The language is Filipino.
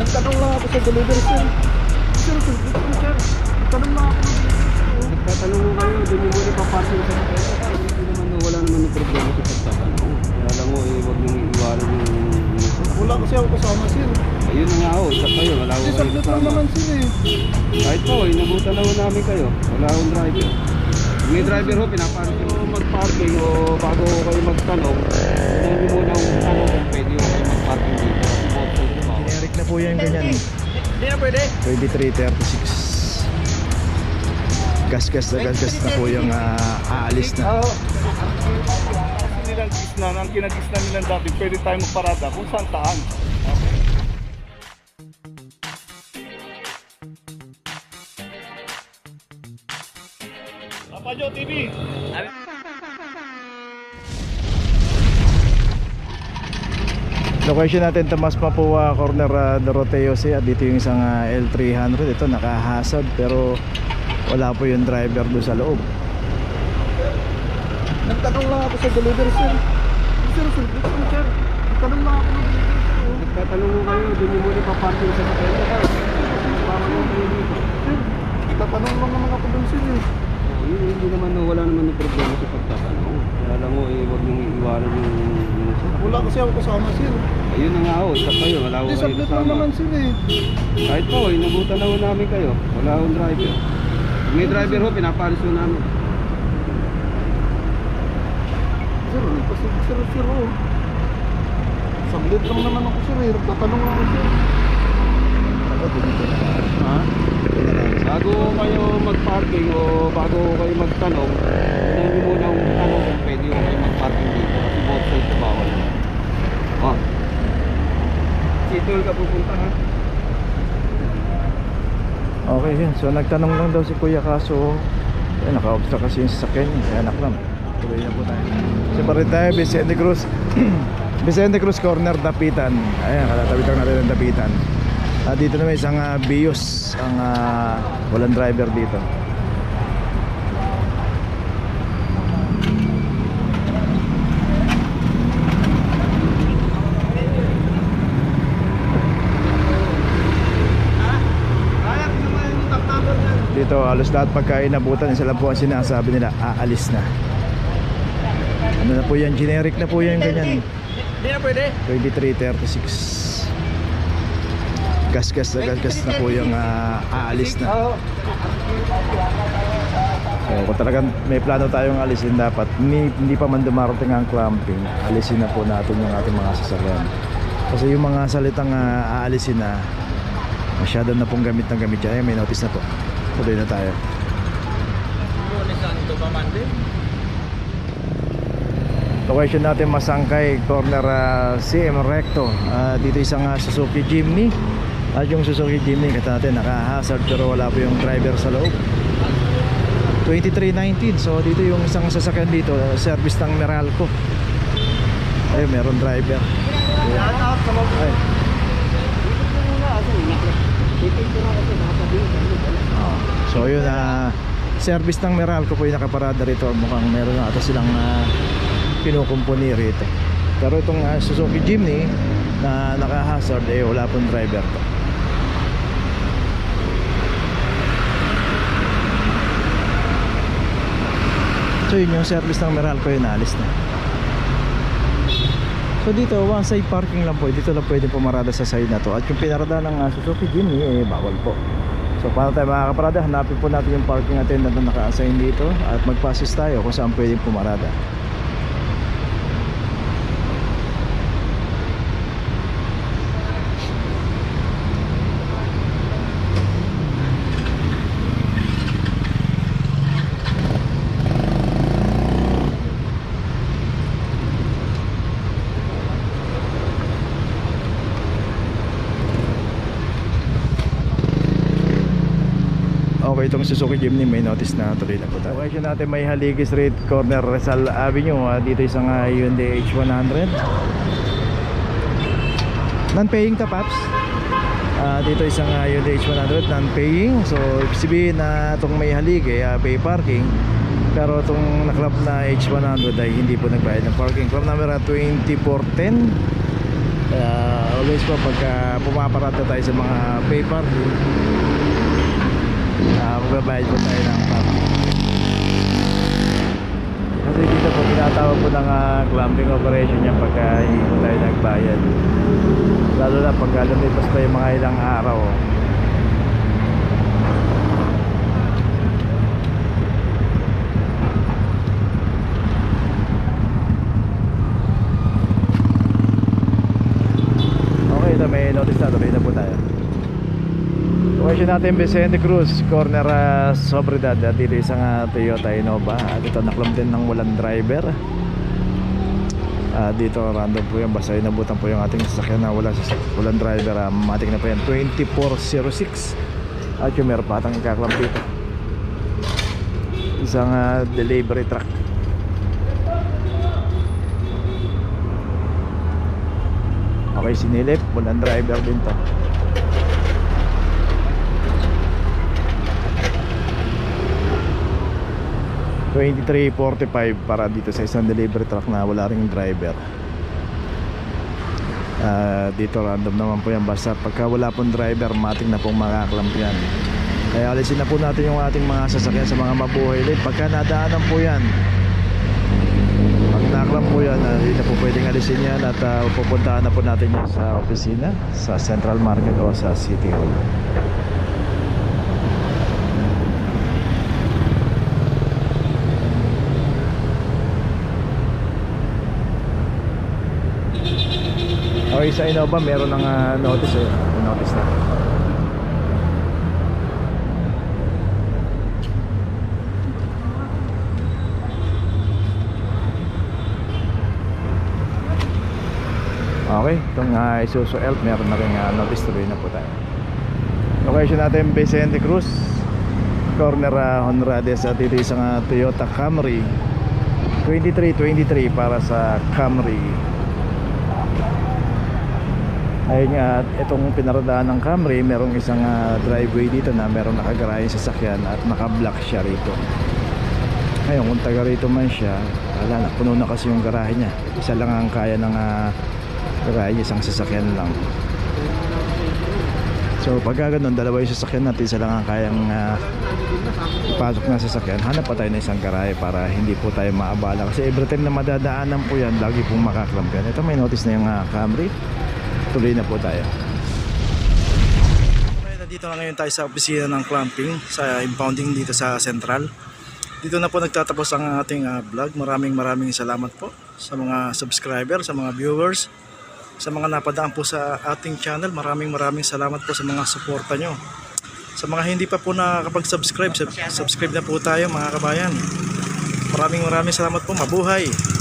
Nagtanong lang ako sa delivery sir. Sir, sir, sir. Nagtanong lang ako. Nagtatanong mo kayo, doon yung muna paparking sa sakay. Hindi naman, wala naman yung problema sa pagtatanong. Kaya lang mo, huwag niyong iiwanan yung... Wala kasi ako kasama sir. Ayun na nga ho, isa kayo, wala ko kayo Saglit lang naman sir eh. Kahit po, inabutan naman namin kayo. Wala akong driver. Kung may driver ho, pinaparking ho mag-parking o bago kayo magtanong, hindi muna akong tanong kung pwede ho kayo mag-parking dito. Generic na po yan ganyan. Hindi na pwede. 2336. Gas-gas na po yung aalis na. Nilang gisna, ang kinagisna nilang dati, pwede tayo magparada kung saan taan. Papajo TV. Location natin Tomas Mapua, corner Doroteo C. At dito yung isang L300. Ito naka-hazard pero wala po yung driver doon sa loob. Nagtanong lang ako sa delivery sir. Sir, sir, sir. Nagtanong lang ako. Nagtatanong mo kayo, doon yung muna paparking sa sakay. Para mo kayo dito. Sir, nagtatanong lang naman ako dun sir eh. Hindi naman, wala naman yung problema sa pagtatanong. Kaya lang mo, huwag niyong iiwanan yung... Wala kasi ako kasama sir. Ayun na nga ho, isa kayo, wala ko Hindi, kayo saglit lang kasama. naman sir eh. Kahit po, inabutan na ho namin kayo. Wala akong driver. Kung may driver ho, pinapalis ho namin. Sir, sir, sir oh. Saglit lang naman ako sir eh. Nagtatanong lang ako sir. Ha? Bago kayo mag-parking o bago kayo magtanong, hindi muna akong tanong kung pwede ho kayo mag-parking dito. Kasi both sides sa bawal. Oh. Sitol ka pupunta ha? Okay yun. So nagtanong lang daw si Kuya kaso naka-obstruct kasi yung sasakyan niya. Kaya anak lang. Tuloy na po tayo. So balik tayo, Vicente Cruz. Vicente Cruz corner, Dapitan. Ayan, kalatabi lang natin ng Dapitan. At dito naman isang Bios ang walang driver dito. Dito halos lahat pagkain nabutan, isa lang po ang sinasabi nila, aalis na. Ano na po yan, generic na po yan ganyan. Hindi na pwede. 2336. Gas-gas na po yung aalis na. So kung talagang may plano tayong alisin, dapat hindi pa man dumarating ang clamping, alisin na po natin yung ating mga sasakyan. Kasi yung mga salitang aalisin na, masyado na pong gamit ng gamit dyan. Ay, may notice na po. Tuloy na tayo. Location natin Masangkay, corner CM Recto. Dito isang Suzuki Jimny. At yung Suzuki Jimny kata natin naka-hazard pero wala po yung driver sa loob. 2319. So dito yung isang sasakyan dito, service ng Meralco. Ay, meron driver. Ay. So yun, service ng Meralco po yung nakaparada rito. Mukhang meron na ata silang kinukumpuni rito. Pero itong Suzuki Jimny na naka-hazard, wala pong driver to. So yun yung service ng Meralco, yun naalis na. So dito, one side parking lang po. Dito lang pwede pumarada sa side na to. At yung pinarada ng Suzuki Jimny, bawal po. So para tayo makakaparada, hanapin po natin yung parking attendant na naka-assign dito. At mag-passes tayo kung saan pwede pumarada. Okay, itong Suzuki Jimny may notice na tuloy na po tayo. Okay, natin may Haligi Street, corner Rizal Avenue. Dito isang Hyundai H100. Non-paying ka, Paps? Dito isang Hyundai H100 non-paying. So ibig sabihin na itong may Haligi pay parking. Pero itong naklap na H100 ay hindi po nagbayad ng parking. Club number 2410 Kaya always po pagka pumaparada tayo sa mga paper, magbabayad po tayo ng parking. Kasi dito po tinatawag po ng clamping operation yan pagka hindi po tayo nagbayad. Lalo na pagka lumipas pa yung mga ilang araw. Okay, ito may notice na, tuloy na po tayo. Location natin Vicente Cruz, corner Sobredad. Dito isang Toyota Innova. At ito naklam din ng walang driver. Dito random po yan, basta inabutan po yung ating sasakyan na walang driver. Matik na po yan, 2406. At yung meron pa atang ikaklam dito, isang delivery truck. Okay, sinilip, walang driver din to. $23.45 para dito sa isang delivery truck na wala ring driver. Dito random naman po yan, basta pagka wala pong driver matik na pong makaklamp yan. Kaya alisin na po natin yung ating mga sasakyan sa mga mabuhay lane. Pagka nadaanan po yan, pag naklamp po yan, hindi na po pwedeng alisin yan. At pupuntahan na po natin yan sa opisina, sa Central Market o sa City Hall. Okay, sa Innova meron ng notice eh. Notice na. Okay, itong Isuzu Elf meron na rin notice, tuloy na po tayo. Location natin Vicente Cruz, corner Honrades. At ito isang Toyota Camry 2323 para sa Camry. Ayun nga, itong pinaradaan ng Camry, merong isang driveway dito na merong nakagarahe sa sasakyan at naka-block siya rito. Ngayon kung taga rito man siya, wala na, puno na kasi yung garahe niya. Isa lang ang kaya ng garahe, isang sasakyan lang. So pagka ganun, dalawa yung sasakyan natin, isa lang ang kayang ipasok na sasakyan. Hanap pa tayo ng isang garahe para hindi po tayo maabala. Kasi every time na madadaanan po yan, lagi pong makaklamp yan. Ito may notice na yung Camry. Tuloy na po tayo. Okay, nandito na ngayon tayo sa opisina ng clamping sa impounding dito sa Central. Dito na po nagtatapos ang ating vlog. Maraming salamat po sa mga subscriber, sa mga viewers, sa mga napadaan po sa ating channel. Maraming salamat po sa mga suporta nyo. Sa mga hindi pa po nakakapag-subscribe, subscribe na po tayo mga kabayan. Maraming salamat po. Mabuhay!